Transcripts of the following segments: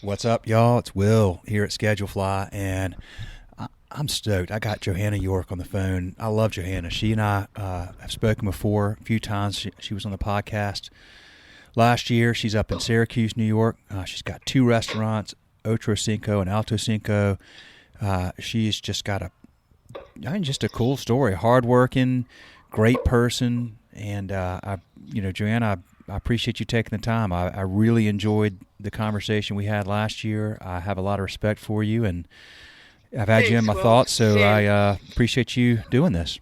What's up, y'all? It's Will here at Schedulefly, and I'm stoked. I got Johanna Yorke on the phone. I love Johanna. She and I have spoken before a few times. She was on the podcast last year. She's up in Syracuse, New York. She's got two restaurants, Otro Cinco and Alto Cinco. She's just got just a cool story. Hardworking, great person, and Johanna, I appreciate you taking the time. I really enjoyed the conversation we had last year. I have a lot of respect for you, and I've had you in my thoughts, so Same. I appreciate you doing this.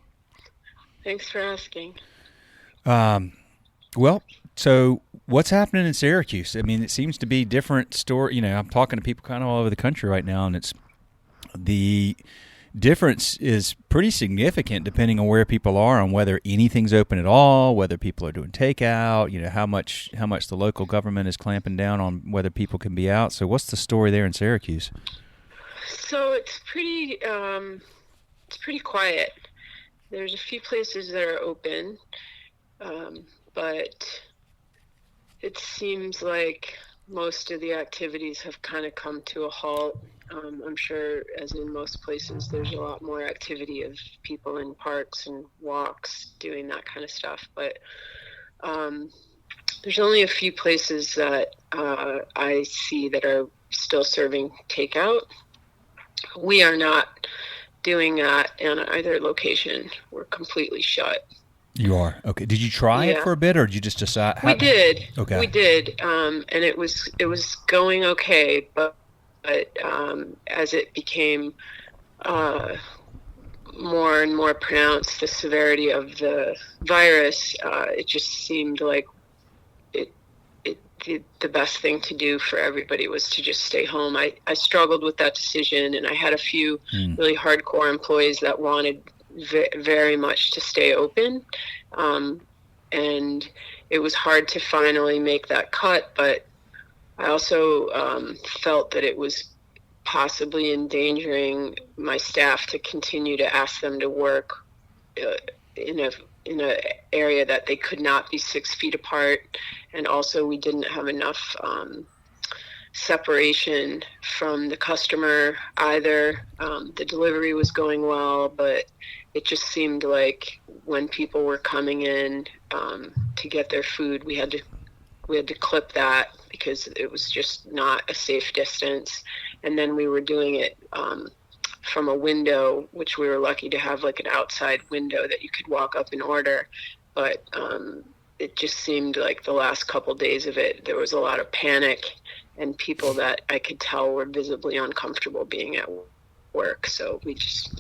Thanks for asking. Well, so what's happening in Syracuse? I mean, it seems to be different story. I'm talking to people kind of all over the country right now, and it's the difference is pretty significant depending on where people are, on whether anything's open at all, whether people are doing takeout, how much the local government is clamping down on whether people can be out. So what's the story there in Syracuse? So it's pretty quiet. There's a few places that are open, but it seems like most of the activities have kind of come to a halt. I'm sure, as in most places, there's a lot more activity of people in parks and walks doing that kind of stuff. But there's only a few places that I see that are still serving takeout. We are not doing that in either location. We're completely shut. You are? Okay. Did you try it Yeah. for a bit, or did you just decide? We did. Okay. We did. And it was going okay, but as it became more and more pronounced, the severity of the virus, it just seemed like the best thing to do for everybody was to just stay home. I struggled with that decision, and I had a few really hardcore employees that wanted very much to stay open. And it was hard to finally make that cut, but I also felt that it was possibly endangering my staff to continue to ask them to work in a area that they could not be 6 feet apart. And also we didn't have enough separation from the customer either. The delivery was going well, but it just seemed like when people were coming in to get their food, we had to clip that because it was just not a safe distance. And then we were doing it from a window, which we were lucky to have, like an outside window that you could walk up and order. But it just seemed like the last couple days of it, there was a lot of panic and people that I could tell were visibly uncomfortable being at work. So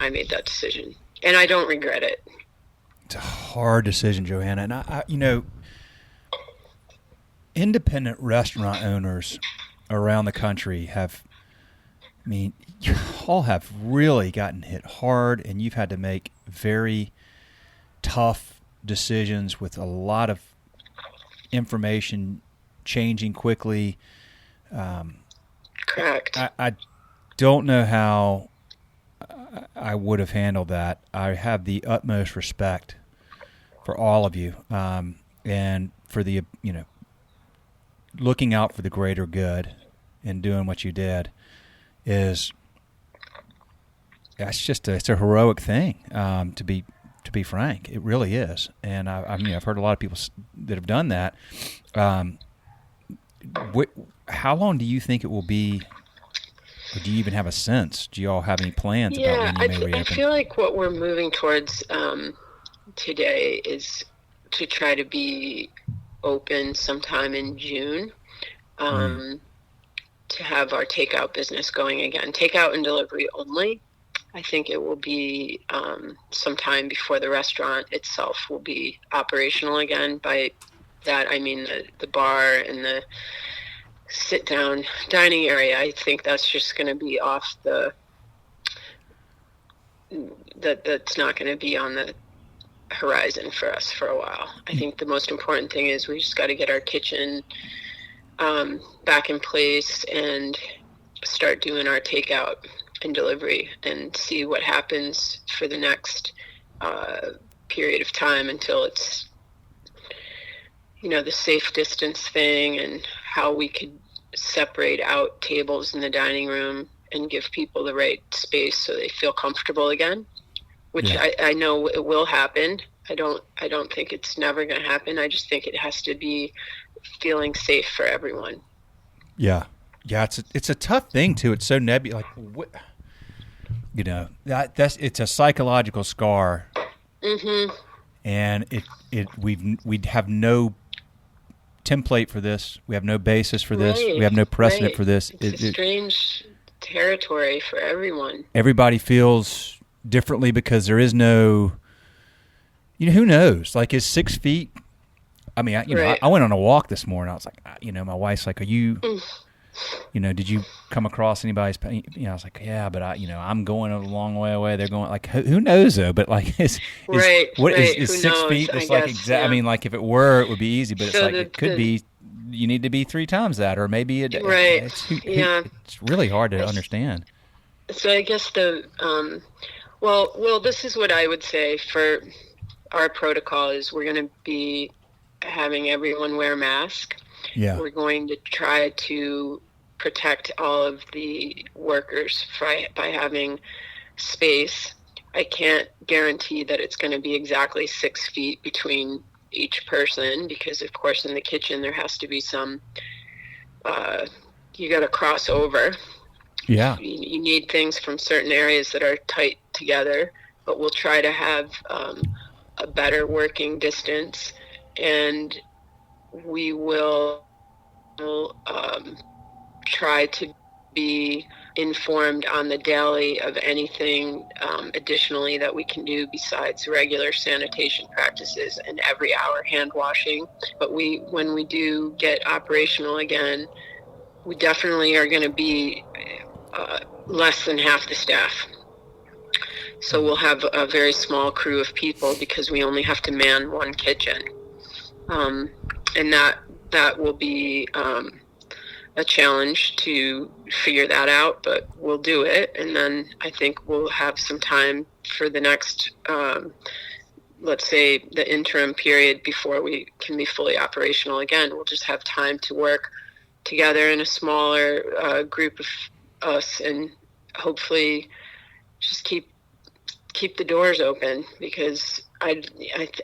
I made that decision, and I don't regret it. It's a hard decision, Johanna. And I independent restaurant owners around the country you all have really gotten hit hard, and you've had to make very tough decisions with a lot of information changing quickly. Correct. I don't know how I would have handled that. I have the utmost respect for all of you, and for the looking out for the greater good and doing what you did it's a heroic thing, to be frank. It really is. And I've heard a lot of people that have done that. How long do you think it will be, or do you even have a sense? Do you all have any plans about when you may reopen? I feel like what we're moving towards today is to try to be open sometime in June, to have our takeout business going again. Takeout and delivery only. I think it will be sometime before the restaurant itself will be operational again. By that, I mean the bar and the sit-down dining area. I think that's just going to be off that's not going to be on the horizon for us for a while. I think the most important thing is we just got to get our kitchen back in place and start doing our takeout and delivery and see what happens for the next period of time until it's, the safe distance thing and how we could separate out tables in the dining room and give people the right space so they feel comfortable again, which I know it will happen. I don't think it's never going to happen. I just think it has to be feeling safe for everyone. Yeah. It's a tough thing too. It's so nebulous. Like, it's a psychological scar. Mm-hmm. And we'd have no template for this. We have no basis for this. We have no precedent for this. It's a strange territory for everyone. Everybody feels differently because there is no, who knows? Like, is 6 feet? I mean, I went on a walk this morning. I was like, my wife's like, are you, did you come across anybody's, I was like, yeah, but I'm going a long way away. They're going, like, who knows though? But like, is 6 feet? It's like, I mean, like if it were, it would be easy, but it's like, it could be, you need to be 3 times that, or maybe it's really hard to understand. So I guess well, this is what I would say for our protocol is we're going to be having everyone wear a mask. Yeah. We're going to try to protect all of the workers by having space. I can't guarantee that it's going to be exactly 6 feet between each person because, of course, in the kitchen there has to be some, you got to cross over. Yeah. You need things from certain areas that are tight together, but we'll try to have a better working distance, and we will try to be informed on the daily of anything additionally that we can do besides regular sanitation practices and every hour hand washing. But when we do get operational again, we definitely are going to be less than half the staff. So we'll have a very small crew of people because we only have to man one kitchen. And that will be a challenge to figure that out, but we'll do it. And then I think we'll have some time for the next, let's say, the interim period before we can be fully operational again. We'll just have time to work together in a smaller group of us and hopefully just keep the doors open, because I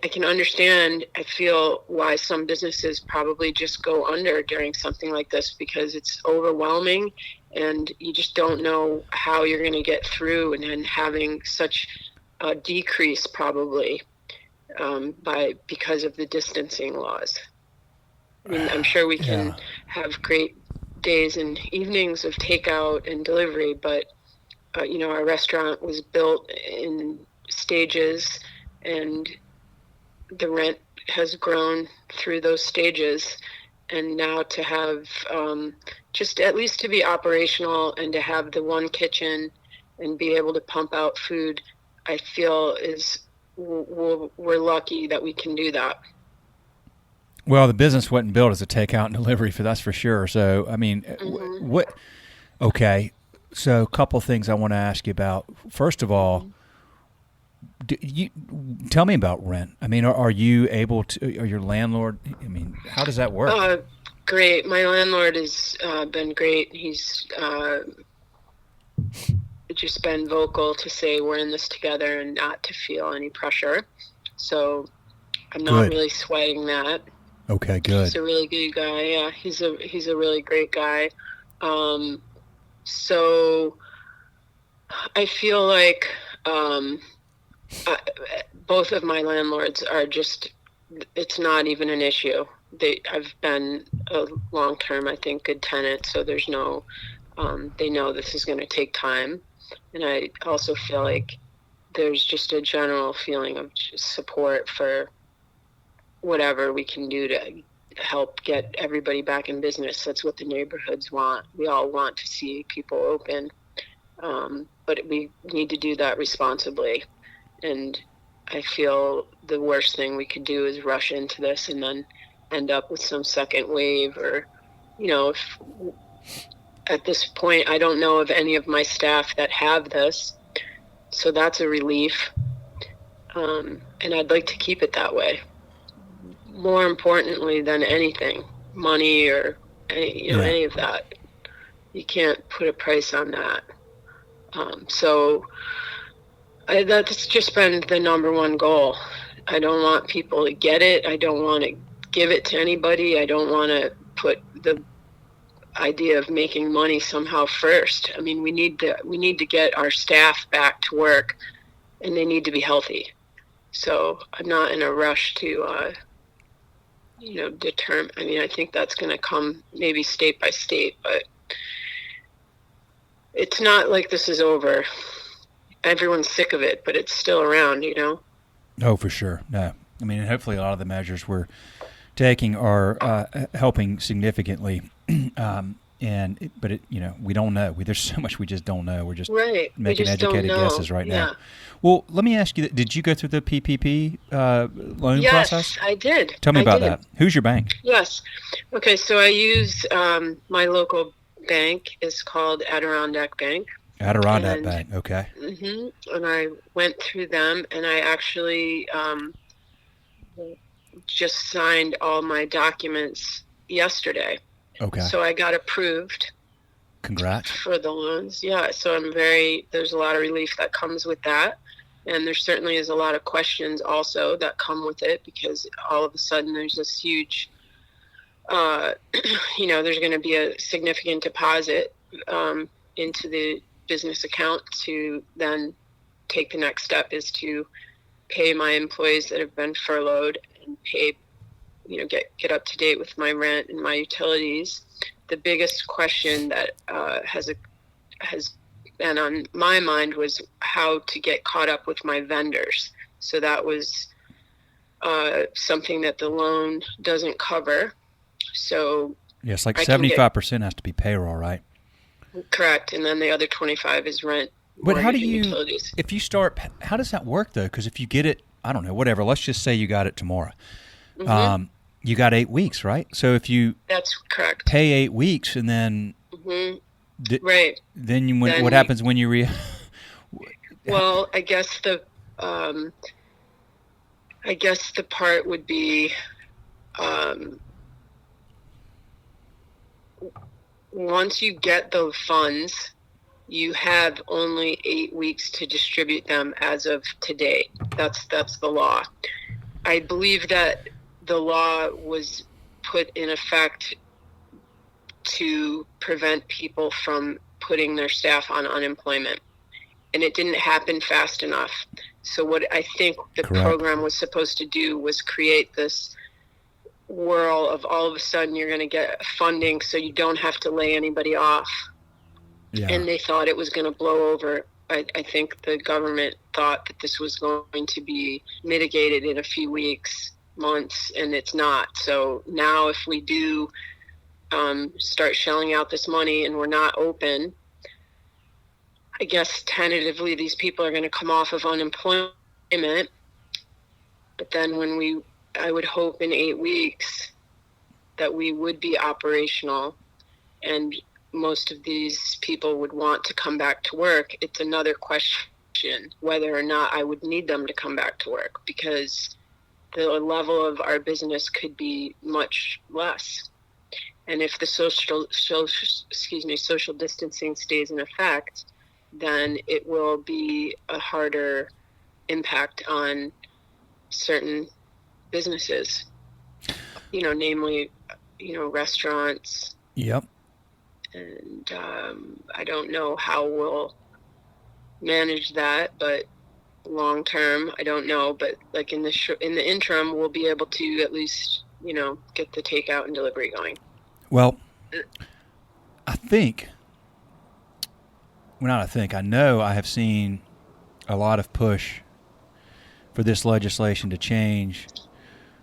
can understand, I feel why some businesses probably just go under during something like this, because it's overwhelming and you just don't know how you're going to get through, and then having such a decrease probably because of the distancing laws. I mean, I'm sure we can have great days and evenings of takeout and delivery, but our restaurant was built in stages, and the rent has grown through those stages. And now to have just at least to be operational and to have the one kitchen and be able to pump out food, I feel we're lucky that we can do that. Well, the business wasn't built as a takeout and delivery, that's for sure. So, I mean, okay. So a couple things I want to ask you about. First of all, tell me about rent. I mean, are you able to, or your landlord, I mean, how does that work? Great. My landlord has been great. He's just been vocal to say we're in this together and not to feel any pressure. So I'm not really sweating that. Okay, good. He's a really good guy. Yeah, he's a really great guy. So I feel like both of my landlords are just, it's not even an issue. I've been a long-term, I think, good tenant, so there's no, they know this is going to take time. And I also feel like there's just a general feeling of support for whatever we can do to help get everybody back in business. That's what the neighborhoods want. We all want to see people open, but we need to do that responsibly. And I feel the worst thing we could do is rush into this and then end up with some second wave, or, if, at this point, I don't know of any of my staff that have this. So that's a relief. And I'd like to keep it that way. More importantly than anything, money or any of that. You can't put a price on that. That's just been the number one goal. I don't want people to get it. I don't want to give it to anybody. I don't want to put the idea of making money somehow first. I mean, we need to get our staff back to work, and they need to be healthy. So I'm not in a rush to, determine. I mean, I think that's going to come maybe state by state, but it's not like this is over. Everyone's sick of it, but it's still around, Oh, for sure. No. I mean, hopefully a lot of the measures we're taking are helping significantly. But we don't know. There's so much we just don't know. We're just making educated guesses right now. Well, let me ask you, did you go through the PPP loan process? Yes, I did. Tell me about that. Who's your bank? Yes. Okay, so I use my local bank is called Adirondack Bank. Adirondack Bank, okay. And I went through them, and I actually just signed all my documents yesterday. Okay. So I got approved. Congrats. For the loans. Yeah, so there's a lot of relief that comes with that. And there certainly is a lot of questions also that come with it, because all of a sudden there's this huge, there's going to be a significant deposit into the business account to then take the next step is to pay my employees that have been furloughed and pay, get up to date with my rent and my utilities. The biggest question that has been on my mind was how to get caught up with my vendors. So that was something that the loan doesn't cover. So yes, like 75% has to be payroll, right? Correct, and then the other 25 is rent. But how do you, utilities. If you start, how does that work though? Because if you get it, I don't know, whatever. Let's just say you got it tomorrow. You got 8 weeks, right? So if you that's correct, pay 8 weeks, and then right, then what happens when you Well, I guess the part would be once you get the funds, you have only 8 weeks to distribute them as of today. That's the law. I believe that the law was put in effect to prevent people from putting their staff on unemployment, and it didn't happen fast enough. So what I think the program was supposed to do was create this whirl of all of a sudden you're going to get funding so you don't have to lay anybody off. Yeah. And they thought it was going to blow over. I think the government thought that this was going to be mitigated in a few weeks, months, and it's not. So now if we do start shelling out this money and we're not open, I guess tentatively these people are going to come off of unemployment. But then I would hope in 8 weeks that we would be operational and most of these people would want to come back to work. It's another question whether or not I would need them to come back to work, because the level of our business could be much less. And if the social distancing stays in effect, then it will be a harder impact on certain businesses, namely, restaurants. Yep. And I don't know how we'll manage that, but long term, I don't know. But like in the interim, we'll be able to at least, get the takeout and delivery going. Well, I know I have seen a lot of push for this legislation to change,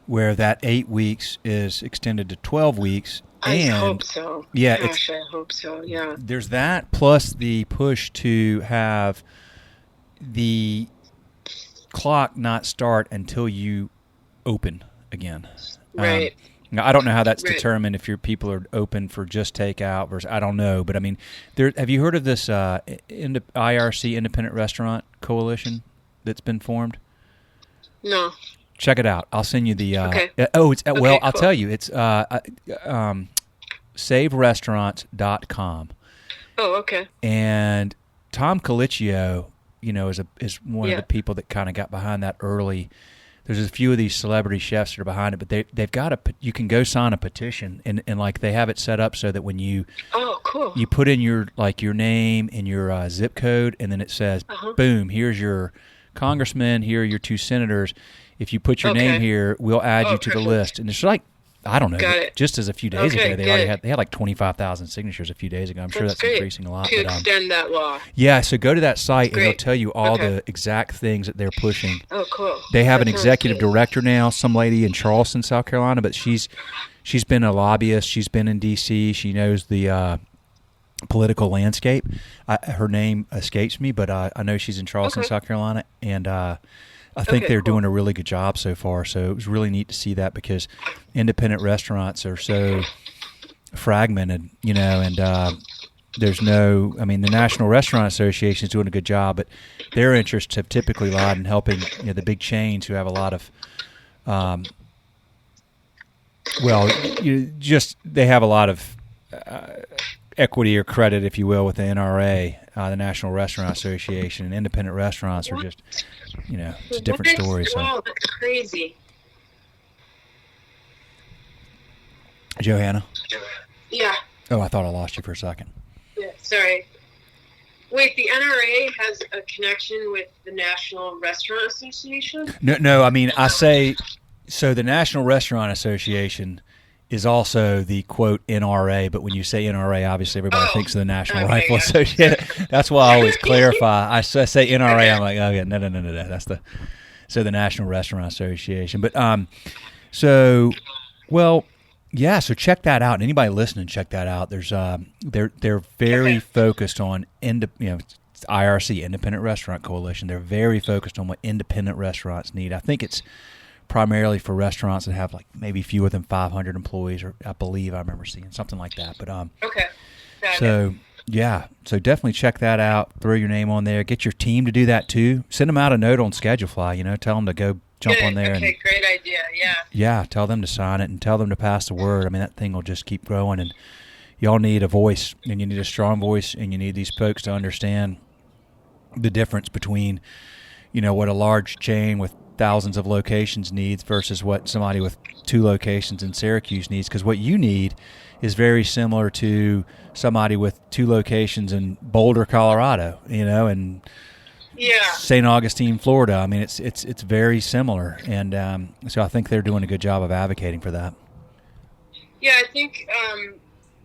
where that 8 weeks is extended to 12 weeks. I hope so. Yeah, gosh, I hope so. Yeah. There's that, plus the push to have the clock not start until you open again. Right. Now, I don't know how that's determined, if your people are open for just takeout versus, I don't know. But I mean, have you heard of this IRC, Independent Restaurant Coalition, that's been formed? No. Check it out. I'll send you the. Okay. I'll cool. tell you. It's saverestaurants.com. Oh, okay. And Tom Colicchio, is one of the people that kind of got behind that early. There's a few of these celebrity chefs that are behind it, but they've got you can go sign a petition, and like they have it set up so that when you you put in your name and your zip code, and then it says, boom, here's your congressman, here are your 2 senators. If you put your name here, we'll add you to the list. And it's like, I don't know, just as a few days ago, they had like 25,000 signatures a few days ago. I'm sure that's increasing a lot. To extend that law. Yeah, so go to that site and it'll tell you all the exact things that they're pushing. Oh, cool. They have an executive director now, some lady in Charleston, South Carolina, but she's been a lobbyist. She's been in D.C. She knows the political landscape. Her name escapes me, but I know she's in Charleston, South Carolina, and I think they're doing a really good job so far. So it was really neat to see that because independent restaurants are so fragmented, and there's no, the National Restaurant Association is doing a good job, but their interests have typically lied in helping the big chains who have a lot of, they have a lot of equity or credit, if you will, with the NRA, the National Restaurant Association, and independent restaurants are just, it's a different story. So. Wow, that's crazy. Johanna? Yeah. Oh, I thought I lost you for a second. Yeah, sorry. Wait, the NRA has a connection with the National Restaurant Association? No, I say, so the National Restaurant Association is also the quote NRA, but when you say NRA, obviously everybody thinks of the National Rifle Association. That's why I always clarify. I say NRA, I'm like, okay, no. That's the National Restaurant Association. But so check that out. Anybody listening, check that out. There's they're very focused on IRC, Independent Restaurant Coalition. They're very focused on what independent restaurants need. I think it's primarily for restaurants that have like maybe fewer than 500 employees, or I believe I remember seeing something like that. But so definitely check that out. Throw your name on there. Get your team to do that too. Send them out a note on ScheduleFly. Tell them to go jump on there. Okay, great idea. Yeah. Yeah, tell them to sign it and tell them to pass the word. That thing will just keep growing, and y'all need a voice, and you need a strong voice, and you need these folks to understand the difference between, what a large chain with thousands of locations needs versus what somebody with 2 locations in Syracuse needs, because what you need is very similar to somebody with 2 locations in Boulder, Colorado, and St. Augustine, Florida. It's very similar, and so I think they're doing a good job of advocating for that. Yeah, I think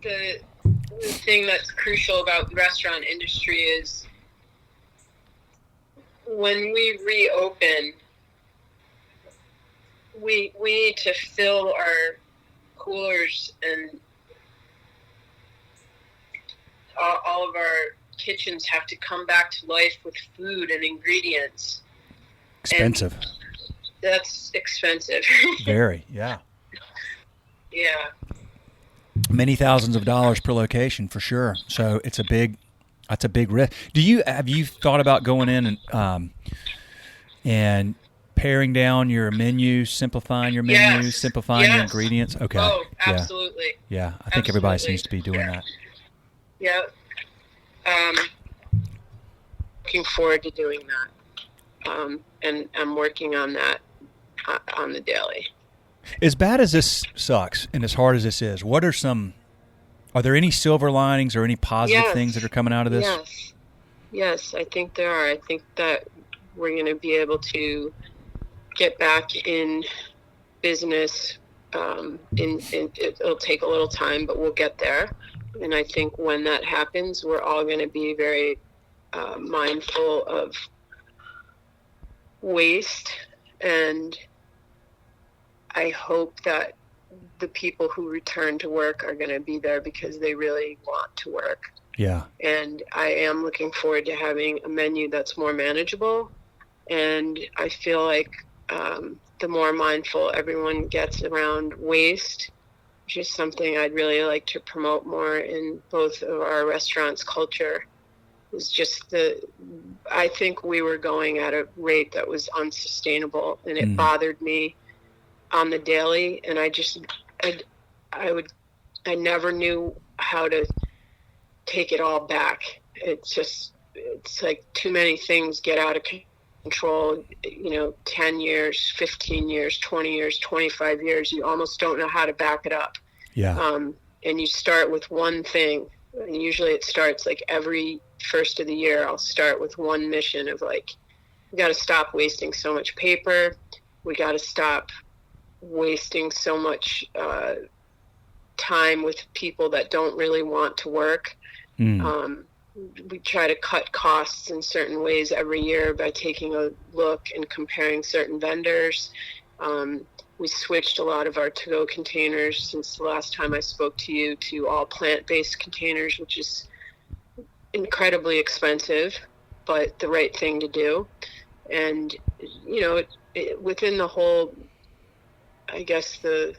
the thing that's crucial about the restaurant industry is when we reopen, we need to fill our coolers, and all of our kitchens have to come back to life with food and ingredients. Expensive. And that's expensive. Very, yeah. Yeah. Many thousands of dollars per location for sure. So that's a big risk. Have you thought about going in and paring down your menu, simplifying your menu, simplifying your ingredients? Okay. Oh, absolutely. Yeah, I think everybody seems to be doing that. Yeah. Looking forward to doing that. And I'm working on that on the daily. As bad as this sucks and as hard as this is, are there any silver linings or any positive things that are coming out of this? Yes, I think there are. I think that we're going to be able to get back in business. It'll take a little time, but we'll get there. And I think when that happens, we're all going to be very mindful of waste. And I hope that the people who return to work are going to be there because they really want to work. Yeah. And I am looking forward to having a menu that's more manageable. And I feel like the more mindful everyone gets around waste, which is something I'd really like to promote more in both of our restaurants' culture, is just I think we were going at a rate that was unsustainable, and it bothered me on the daily. And I would I never knew how to take it all back. It's like too many things get out of control, 10 years, 15 years, 20 years, 25 years. You almost don't know how to back it up. Yeah. And you start with one thing. And usually it starts like every first of the year, I'll start with one mission of like, we got to stop wasting so much paper. We got to stop wasting so much time with people that don't really want to work. We try to cut costs in certain ways every year by taking a look and comparing certain vendors. We switched a lot of our to-go containers since the last time I spoke to you to all plant-based containers, which is incredibly expensive, but the right thing to do. And, within the whole, I guess, the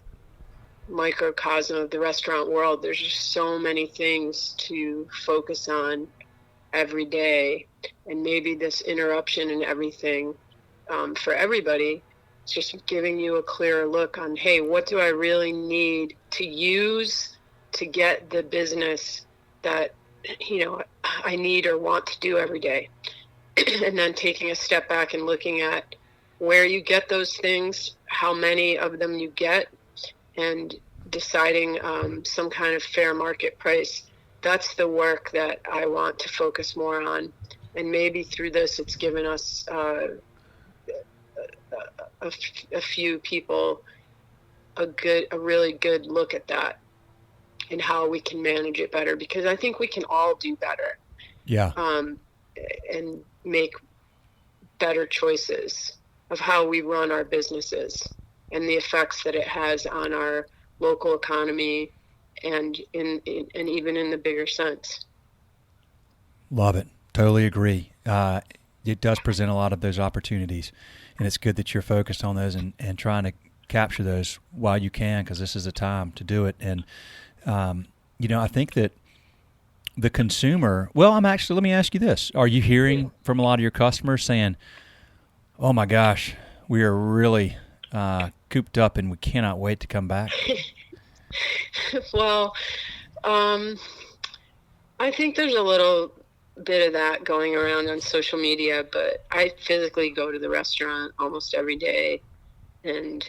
microcosm of the restaurant world, there's just so many things to focus on every day. And maybe this interruption in everything for everybody, it's just giving you a clearer look on, hey, what do I really need to use to get the business that, I need or want to do every day. And then taking a step back and looking at where you get those things, how many of them you get, and deciding some kind of fair market price. That's the work that I want to focus more on. And maybe through this, it's given us a few people a really good look at that and how we can manage it better, because I think we can all do better. Yeah. And make better choices of how we run our businesses and the effects that it has on our local economy and even in the bigger sense. Love it. Totally agree. It does present a lot of those opportunities, and it's good that you're focused on those and trying to capture those while you can, because this is a time to do it. And, I think that the consumer, let me ask you this. Are you hearing from a lot of your customers saying, oh my gosh, we are really cooped up and we cannot wait to come back? Well, I think there's a little bit of that going around on social media, but I physically go to the restaurant almost every day, and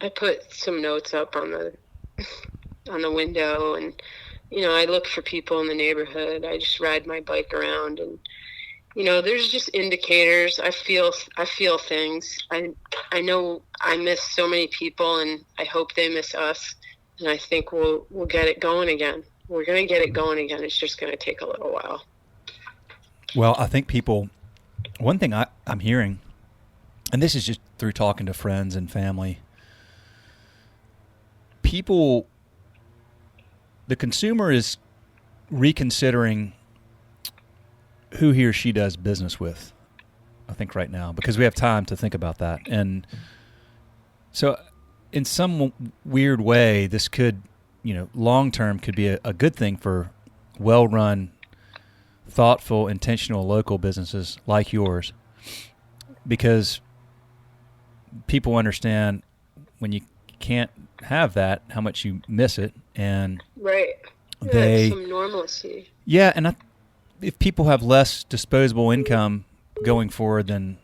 I put some notes up on the window, and I look for people in the neighborhood. I just ride my bike around, and there's just indicators. I feel things. I know I miss so many people, and I hope they miss us. And I think we'll get it going again. We're going to get it going again. It's just going to take a little while. Well, I think one thing I'm hearing, and this is just through talking to friends and family, the consumer is reconsidering who he or she does business with, I think, right now, because we have time to think about that. And so in some weird way, this could, long-term could be a good thing for well-run, thoughtful, intentional local businesses like yours, because people understand when you can't have that, how much you miss it. And right. Yeah, some normalcy. Yeah, and if people have less disposable income going forward, then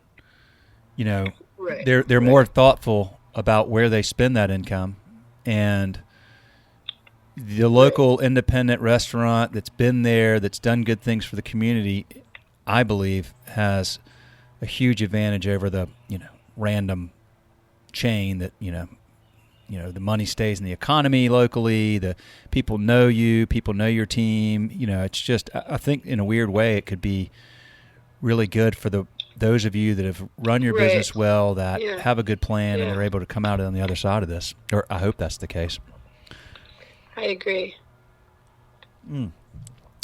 right. they're more thoughtful about where they spend that income. And the local independent restaurant that's been there, that's done good things for the community, I believe has a huge advantage over the random chain that the money stays in the economy locally. The people know you, people know your team. It's just, I think in a weird way, it could be really good for those of you that have run your business well, that have a good plan, and they're able to come out on the other side of this. Or I hope that's the case. I agree.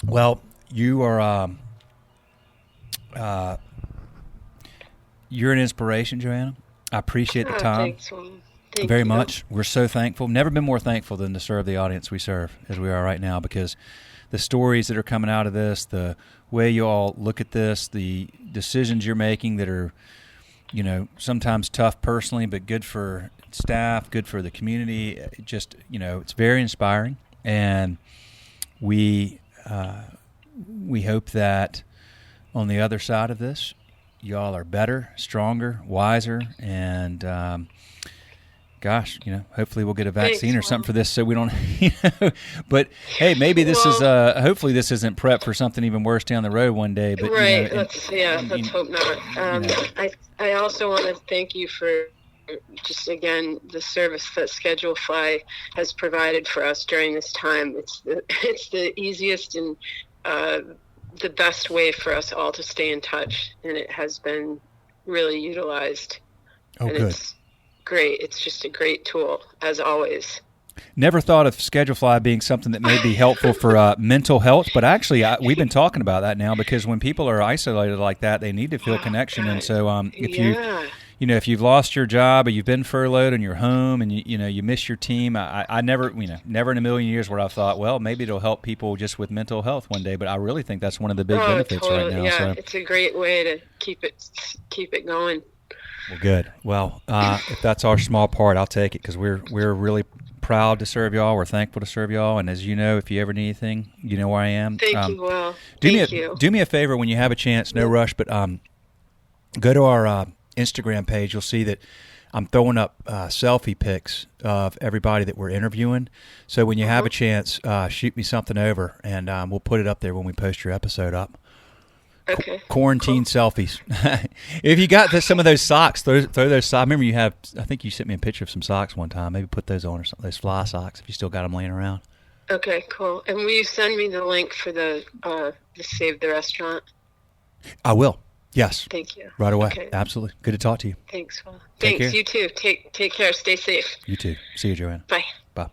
Well, you are, you're an inspiration, Johanna. I appreciate the time. Thanks, very much. We're so thankful. Never been more thankful than to serve the audience we serve as we are right now, because the stories that are coming out of this, the way you all look at this, the decisions you're making that are, sometimes tough personally, but good for staff, good for the community. Just, it's very inspiring. and we hope that on the other side of this, y'all are better, stronger, wiser, and gosh, hopefully we'll get a vaccine or something for this, so we don't. But hey, maybe this is. Hopefully, this isn't prep for something even worse down the road one day. But right, let's hope not. I also want to thank you for just again the service that Schedule Fly has provided for us during this time. It's the easiest and the best way for us all to stay in touch, and it has been really utilized. Oh, and good. It's great. It's just a great tool, as always. Never thought of Schedule Fly being something that may be helpful for mental health, but actually we've been talking about that now, because when people are isolated like that, they need to feel connection. God. And so if you've lost your job or you've been furloughed and you're home and you miss your team, I never in a million years where I thought, well, maybe it'll help people just with mental health one day, but I really think that's one of the big benefits totally. right now. Yeah, so. It's a great way to keep it going. Well, good. Well, if that's our small part, I'll take it, because we're really proud to serve y'all. We're thankful to serve y'all. And as you know, if you ever need anything, you know where I am. Thank you, Will. Do me a favor when you have a chance, no rush, but go to our Instagram page. You'll see that I'm throwing up selfie pics of everybody that we're interviewing. So when you have a chance, shoot me something over, and we'll put it up there when we post your episode up. Okay. Quarantine selfies. If you got some of those socks, throw those socks. I remember I think you sent me a picture of some socks one time. Maybe put those on, or something, those fly socks, if you still got them laying around. Okay, cool. And will you send me the link for the Save the Restaurant? I will. Yes. Thank you. Right away. Okay. Absolutely. Good to talk to you. Thanks, Will. Take care. You too. Take care. Stay safe. You too. See you, Johanna. Bye. Bye.